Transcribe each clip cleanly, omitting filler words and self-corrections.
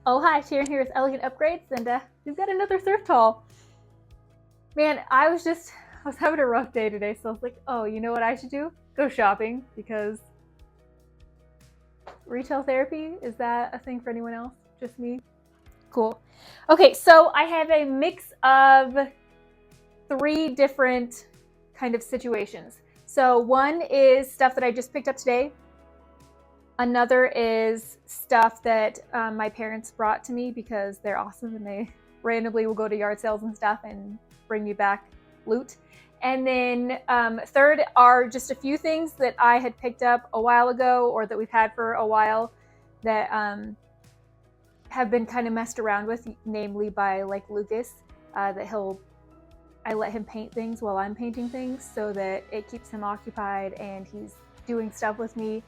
Oh hi, Sharon here with Elegant Upgrades, and we've got another thrift haul. Man, I was having a rough day today, so I was like, oh, you know what I should do? Go shopping, because retail therapy, is that a thing for anyone else? Just me? Cool. Okay, so I have a mix of 3 different kind of situations. So one is stuff that I just picked up today. Another is stuff that my parents brought to me because they're awesome and they randomly will go to yard sales and stuff and bring me back loot. And then third are just a few things that I had picked up a while ago or that we've had for a while that have been kind of messed around with, namely by like Lucas, that I let him paint things while I'm painting things so that it keeps him occupied and he's doing stuff with me.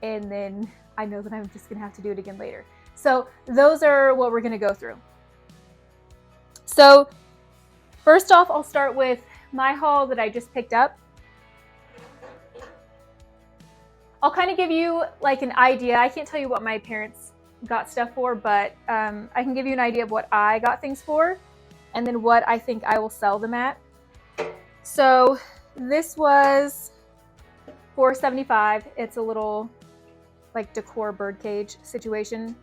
And then I know that I'm just gonna have to do it again later. So those are what we're gonna go through. So first off, I'll start with my haul that I just picked up. I'll kind of give you like an idea. I can't tell you what my parents got stuff for, but I can give you an idea of what I got things for and then what I think I will sell them at. So this was $4.75. It's a little like decor birdcage situation.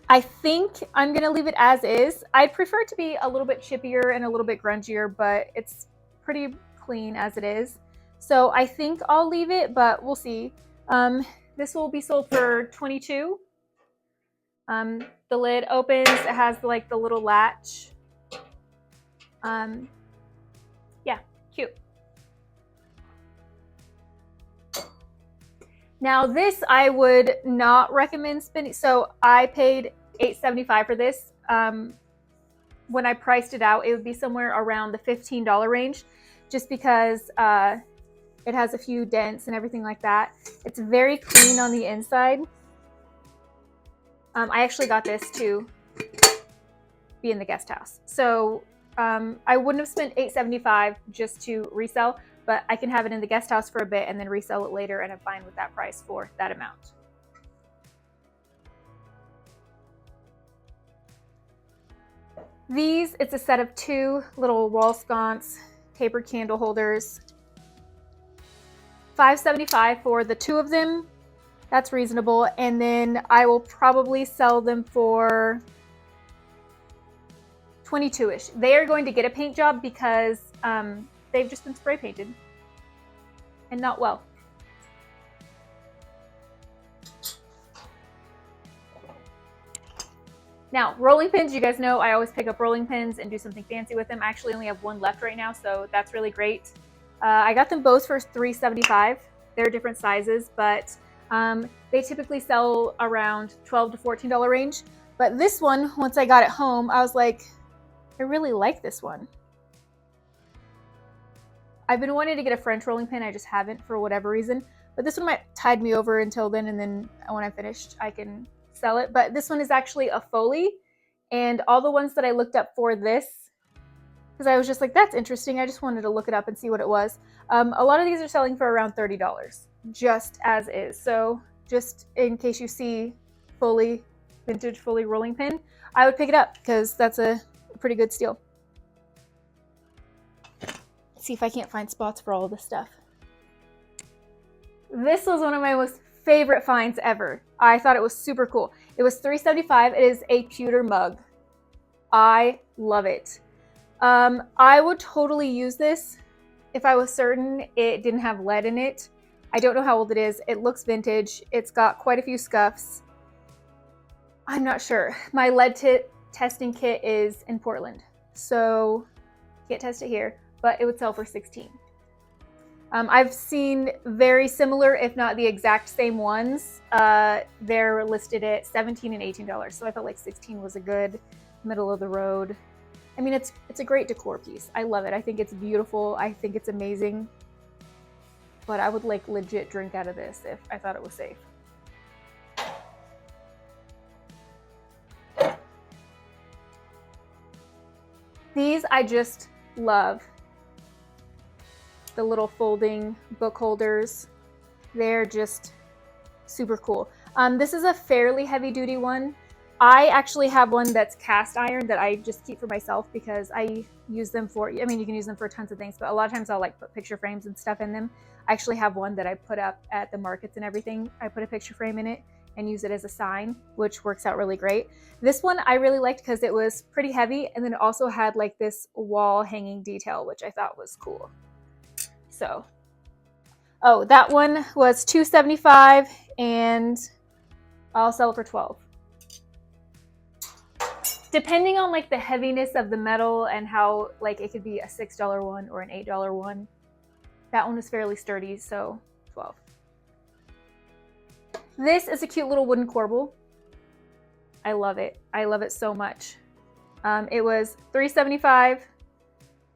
I think I'm gonna leave it as is. I'd prefer it to be a little bit chippier and a little bit grungier, but it's pretty clean as it is. So I think I'll leave it, but we'll see. This will be sold for $22. The lid opens, it has like the little latch. Yeah, cute. Now this I would not recommend spending. So I paid $8.75 for this. When I priced it out, it would be somewhere around the $15 range, just because it has a few dents and everything like that. It's very clean on the inside. I actually got this to be in the guest house. So I wouldn't have spent $8.75 just to resell, but I can have it in the guest house for a bit and then resell it later, and I'm fine with that price for that amount. These, it's a set of 2 little wall sconce tapered candle holders. $5.75 for the 2 of them. That's reasonable. And then I will probably sell them for $22-ish. They are going to get a paint job because they've just been spray painted and not well. Now, rolling pins, you guys know I always pick up rolling pins and do something fancy with them. I actually only have 1 left right now, so that's really great. I got them both for $3.75. They're different sizes, but they typically sell around $12 to $14 range. But this one, once I got it home, I was like, I really like this one. I've been wanting to get a French rolling pin, I just haven't for whatever reason. But this one might tide me over until then, and then when I'm finished, I can sell it. But this one is actually a Foley, and all the ones that I looked up for this, because I was just like, that's interesting, I just wanted to look it up and see what it was. A lot of these are selling for around $30, just as is. So just in case you see Foley, vintage Foley rolling pin, I would pick it up because that's a pretty good steal. Let's see if I can't find spots for all of this stuff. This was one of my most favorite finds ever. I thought it was super cool. It was $3.75. It is a pewter mug. I love it. I would totally use this if I was certain it didn't have lead in it. I don't know how old it is. It looks vintage. It's got quite a few scuffs. I'm not sure. My lead testing kit is in Portland, so can't test it here, but it would sell for $16. I've seen very similar, if not the exact same ones. They're listed at $17 and $18, so I felt like $16 was a good middle of the road. I mean, it's a great decor piece. I love it. I think it's beautiful. I think it's amazing. But I would like legit drink out of this if I thought it was safe. These I just love. The little folding book holders. They're just super cool. This is a fairly heavy duty one. I actually have one that's cast iron that I just keep for myself because I use them for, I mean, you can use them for tons of things, but a lot of times I'll like put picture frames and stuff in them. I actually have one that I put up at the markets and everything. I put a picture frame in it and use it as a sign, which works out really great. This one I really liked because it was pretty heavy, and then it also had like this wall hanging detail, which I thought was cool. So, oh, that one was $2.75 and I'll sell it for $12. Depending on like the heaviness of the metal and how like it could be a $6 one or an $8 one. That one is fairly sturdy, so $12. This is a cute little wooden corbel. I love it. I love it so much. It was $3.75.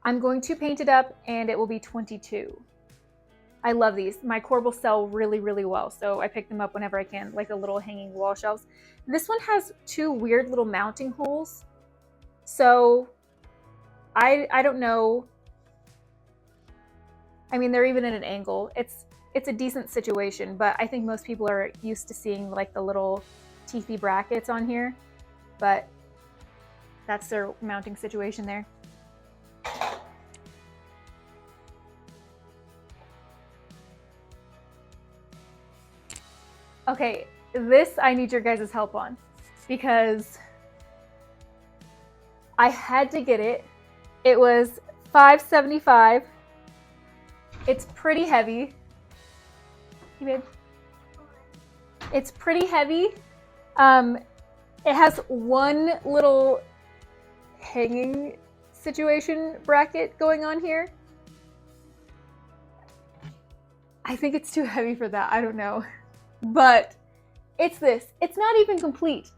I'm going to paint it up and it will be $22. I love these. My corbels sell really, really well, so I pick them up whenever I can, like the little hanging wall shelves. This one has two weird little mounting holes, so I don't know. I mean, they're even at an angle. It's a decent situation, but I think most people are used to seeing like the little teethy brackets on here, but that's their mounting situation there. Okay, this I need your guys' help on because I had to get it. It was $5.75. It's pretty heavy. Hey, babe. It's pretty heavy. It has one little hanging situation bracket going on here. I think it's too heavy for that. I don't know. But it's this. It's not even complete.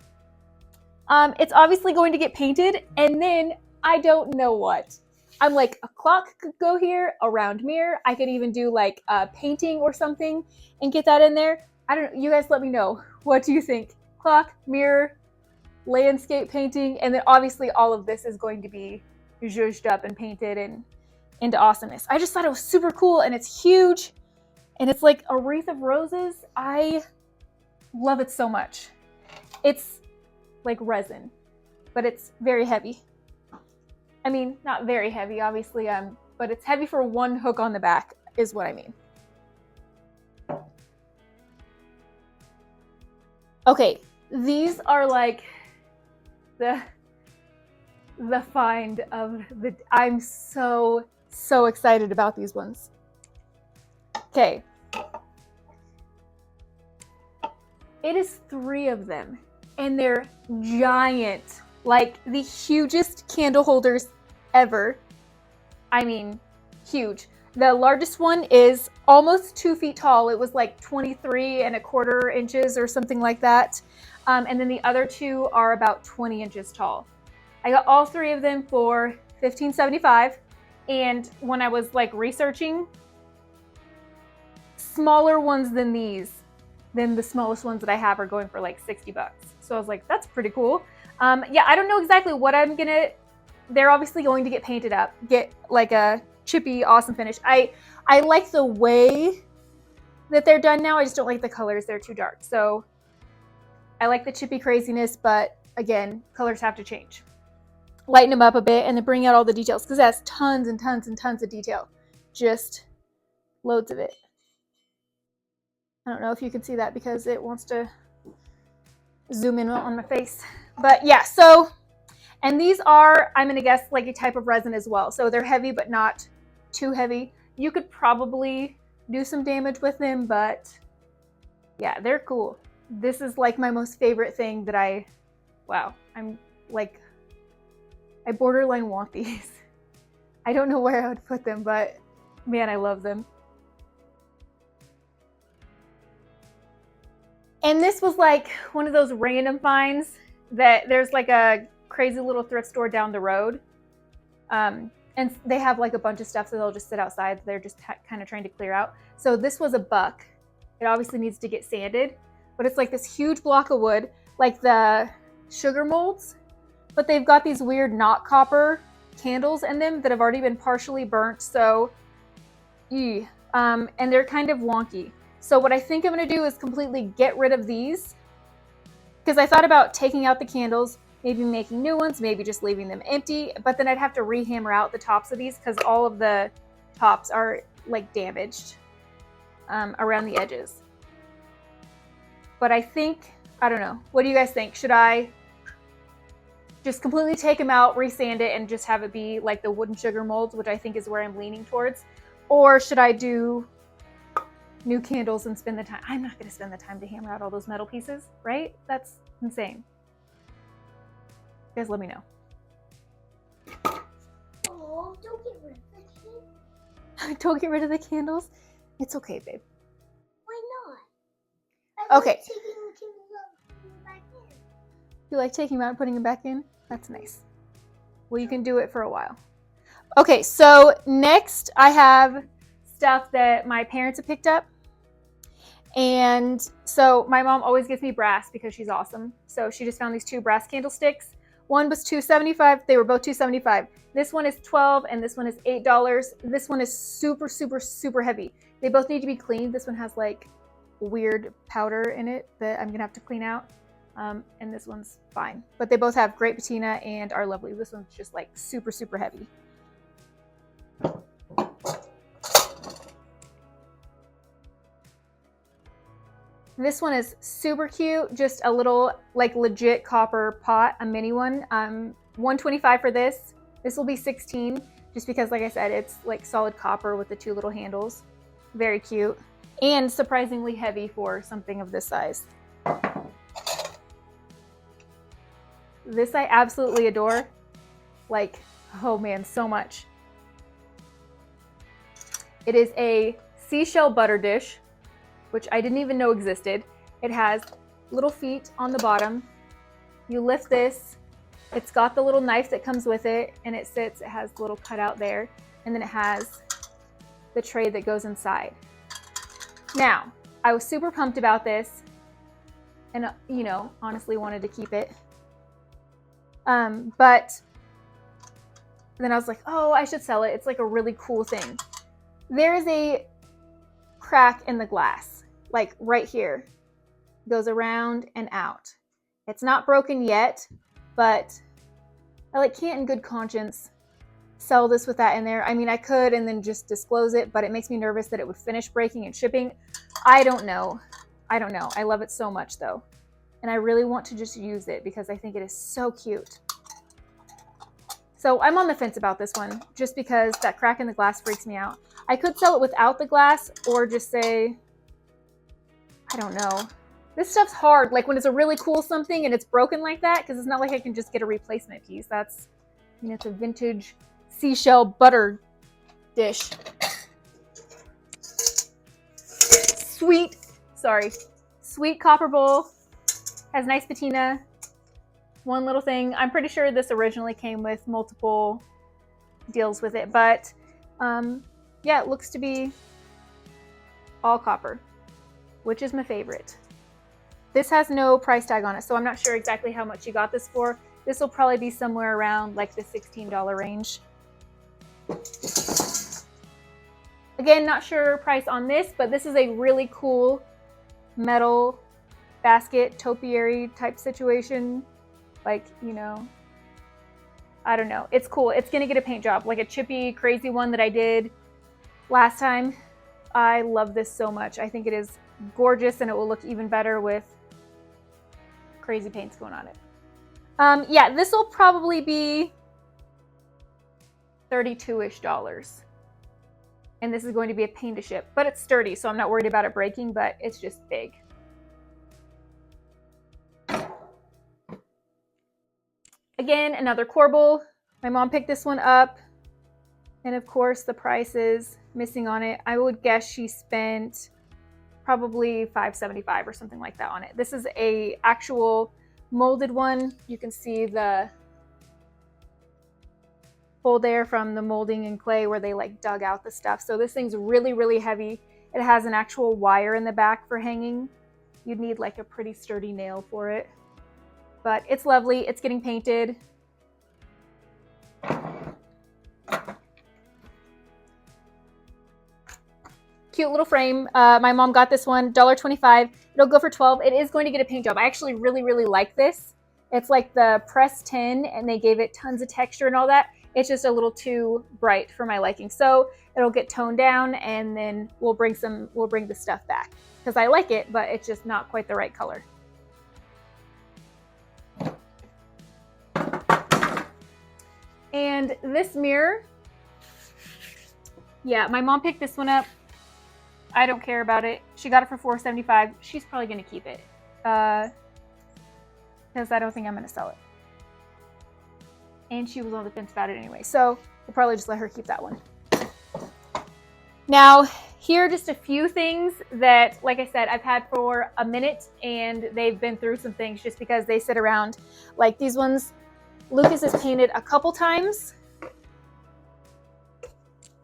It's obviously going to get painted, and then I don't know what. I'm like, a clock could go here, a round mirror. I could even do like a painting or something and get that in there. I don't know. You guys let me know. What do you think? Clock, mirror, landscape painting, and then obviously all of this is going to be zhuzhed up and painted and into awesomeness. I just thought it was super cool, and it's huge. And it's like a wreath of roses. I love it so much. It's like resin, but it's very heavy. I mean, not very heavy, obviously, but it's heavy for one hook on the back, is what I mean. Okay, these are like the find of the, I'm so excited about these ones. Okay. It is 3 of them, and they're giant, like the hugest candle holders ever. I mean, huge. The largest one is almost 2 feet tall. It was like 23¼ inches or something like that. And then the other 2 are about 20 inches tall. I got all 3 of them for $15.75. And when I was like researching, smaller ones than these, then the smallest ones that I have are going for like $60. So I was like, that's pretty cool. Yeah, I don't know exactly what I'm gonna, they're obviously going to get painted up, get like a chippy, awesome finish. I like the way that they're done now. I just don't like the colors. They're too dark. So I like the chippy craziness, but again, colors have to change. Lighten them up a bit and then bring out all the details because it has tons and tons and tons of detail. Just loads of it. I don't know if you can see that because it wants to zoom in on my face. But yeah, so, and these are, I'm gonna guess, like a type of resin as well. So they're heavy, but not too heavy. You could probably do some damage with them, but yeah, they're cool. This is like my most favorite thing that wow, I'm like, I borderline want these. I don't know where I would put them, but man, I love them. And this was like one of those random finds that there's like a crazy little thrift store down the road. And they have like a bunch of stuff, so they'll just sit outside. They're just kind of trying to clear out. So this was a buck. It obviously needs to get sanded, but it's like this huge block of wood, like the sugar molds, but they've got these weird not copper candles in them that have already been partially burnt. So, and they're kind of wonky. So what I think I'm gonna do is completely get rid of these because I thought about taking out the candles, maybe making new ones, maybe just leaving them empty, but then I'd have to rehammer out the tops of these because all of the tops are like damaged around the edges. But I think, I don't know, what do you guys think? Should I just completely take them out, resand it, and just have it be like the wooden sugar molds, which I think is where I'm leaning towards? Or should I do new candles and spend the time? I'm not going to spend the time to hammer out all those metal pieces, right? That's insane. You guys let me know. Oh, don't get rid of the candles. Don't get rid of the candles. It's okay, babe. Why not? Okay. Taking the candles out and putting them back in. You like taking them out and putting them back in? That's nice. Well, you can do it for a while. Okay, so next I have stuff that my parents have picked up. And so my mom always gives me brass because she's awesome. So she just found these 2 brass candlesticks. One was $2.75. They were both $2.75. This one is $12 and this one is $8. This one is super, super, super heavy. They both need to be cleaned. This one has like weird powder in it that I'm gonna have to clean out. And this one's fine. But they both have great patina and are lovely. This one's just like super, super heavy. This one is super cute, just a little like legit copper pot, a mini one. $125 for this. This will be $16 just because, like I said, it's like solid copper with the 2 little handles. Very cute and surprisingly heavy for something of this size. This I absolutely adore. Like, oh man, so much. It is a seashell butter dish, which I didn't even know existed. It has little feet on the bottom. You lift this, it's got the little knife that comes with it, and it sits, it has the little cutout there, and then it has the tray that goes inside. Now, I was super pumped about this, and you know, honestly wanted to keep it. But then I was like, oh, I should sell it. It's like a really cool thing. There is a crack in the glass, like right here. It goes around and out. It's not broken yet, but I can't in good conscience sell this with that in there. I mean, I could and then just disclose it, but it makes me nervous that it would finish breaking and shipping. I don't know. I love it so much though. And I really want to just use it because I think it is so cute. So I'm on the fence about this one just because that crack in the glass freaks me out. I could sell it without the glass or just say, I don't know. This stuff's hard, like when it's a really cool something and it's broken like that, because it's not like I can just get a replacement piece. That's, you know, it's a vintage seashell butter dish. Sweet copper bowl. Has nice patina. One little thing. I'm pretty sure this originally came with multiple deals with it, but yeah, it looks to be all copper, which is my favorite. This has no price tag on it, so I'm not sure exactly how much you got this for. This will probably be somewhere around like the $16 range. Again, not sure price on this, but this is a really cool metal basket topiary type situation. Like, you know, I don't know. It's cool. It's going to get a paint job, like a chippy, crazy one that I did last time. I love this so much. I think it is gorgeous and it will look even better with crazy paints going on it. Yeah, this will probably be $32-ish. And this is going to be a pain to ship, but it's sturdy, so I'm not worried about it breaking, but it's just big. Again, another corbel. My mom picked this one up. And of course, the price is missing on it. I would guess she spent probably $5.75 or something like that on it. This is a actual molded one. You can see the hole there from the molding and clay where they like dug out the stuff. So this thing's really, really heavy. It has an actual wire in the back for hanging. You'd need like a pretty sturdy nail for it. But it's lovely. It's getting painted. cute little frame. My mom got this one, $1.25. It'll go for $12. It is going to get a paint job. I actually really, really like this. It's like the pressed tin, and they gave it tons of texture and all that. It's just a little too bright for my liking. So it'll get toned down, and then we'll bring the stuff back because I like it, but it's just not quite the right color. And this mirror, yeah, my mom picked this one up. I don't care about it. She got it for $4.75. She's probably going to keep it because I don't think I'm going to sell it. And she was on the fence about it anyway, so we'll probably just let her keep that one. Now, here are just a few things that, like I said, I've had for a minute, and they've been through some things just because they sit around. Like these ones, Lucas has painted a couple times.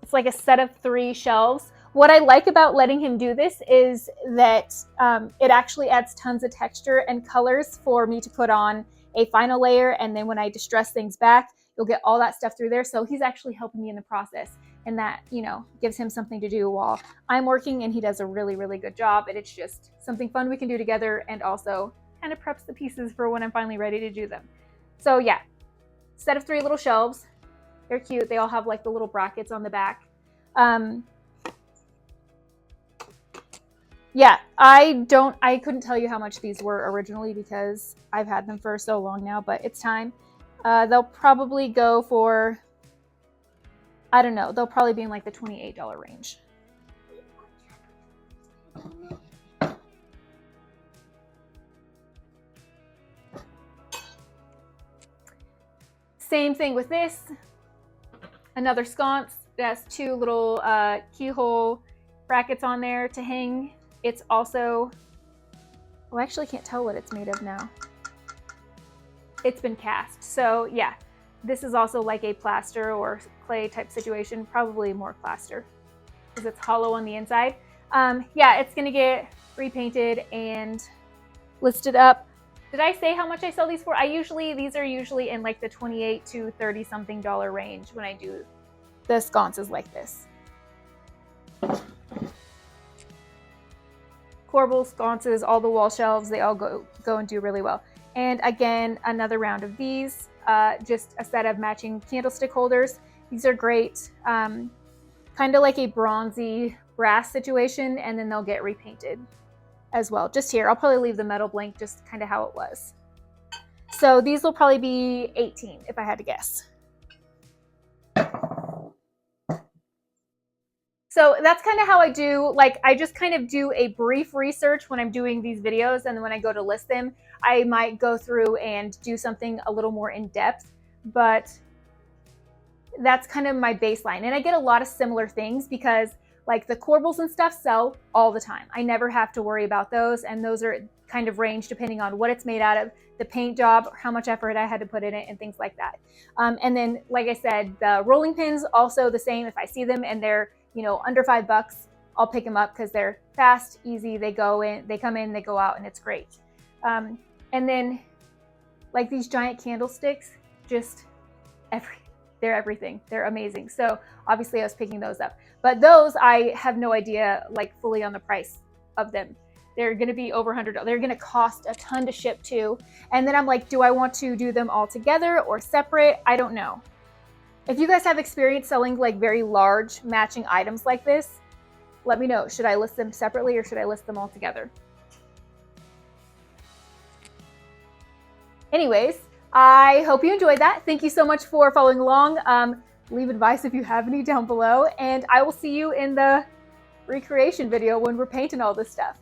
It's like a set of 3 shelves. What I like about letting him do this is that it actually adds tons of texture and colors for me to put on a final layer, and then when I distress things back, you'll get all that stuff through there. So he's actually helping me in the process, and that, you know, gives him something to do while I'm working, and he does a really, really good job. And it's just something fun we can do together, and also kind of preps the pieces for when I'm finally ready to do them. So yeah, set of 3 little shelves. They're cute. They all have like the little brackets on the back. Yeah, I couldn't tell you how much these were originally because I've had them for so long now, but it's time. They'll probably go for, I don't know, they'll probably be in like the $28 range. Same thing with this. Another sconce that has 2 little keyhole brackets on there to hang. It's also, well, I actually can't tell what it's made of now. It's been cast. So yeah, this is also like a plaster or clay type situation, probably more plaster because it's hollow on the inside. Yeah, it's gonna get repainted and listed up. Did I say how much I sell these for? These are usually in like the $28 to $30 something range when I do the sconces like this. Corbels, sconces, all the wall shelves, they all go and do really well. And again, another round of these, just a set of matching candlestick holders. These are great, kind of like a bronzy brass situation, and then they'll get repainted as well. Just here, I'll probably leave the metal blank, just kind of how it was. So these will probably be $18 if I had to guess. So that's kind of how I do, like I just kind of do a brief research when I'm doing these videos, and then when I go to list them, I might go through and do something a little more in depth, but that's kind of my baseline. And I get a lot of similar things because like the corbels and stuff sell all the time. I never have to worry about those, and those are kind of range depending on what it's made out of, the paint job, how much effort I had to put in it, and things like that. And then, like I said, the rolling pins, also the same. If I see them and they're, you know, under $5, I'll pick them up because they're fast, easy. They go in, they come in, they go out, and it's great. And then like these giant candlesticks, just they're everything. They're amazing. So obviously I was picking those up, but those I have no idea like fully on the price of them. They're going to be over $100. They're going to cost a ton to ship too. And then I'm like, do I want to do them all together or separate? I don't know. If you guys have experience selling like very large matching items like this, let me know. Should I list them separately or should I list them all together? Anyways, I hope you enjoyed that. Thank you so much for following along. Leave advice if you have any down below, and I will see you in the recreation video when we're painting all this stuff.